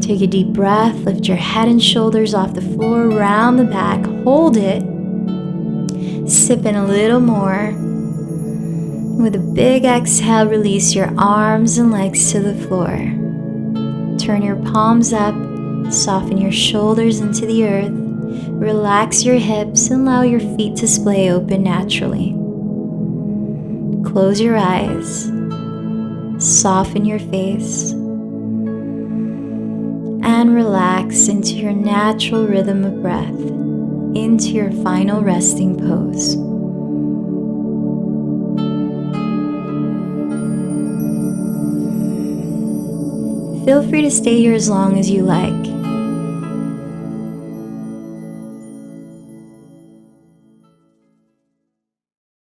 A: Take a deep breath, lift your head and shoulders off the floor, round the back, hold it. Sip in a little more. With a big exhale, release your arms and legs to the floor. Turn your palms up, soften your shoulders into the earth. Relax your hips and allow your feet to splay open naturally. Close your eyes. Soften your face. And relax into your natural rhythm of breath, into your final resting pose. Feel free to stay here as long as you like.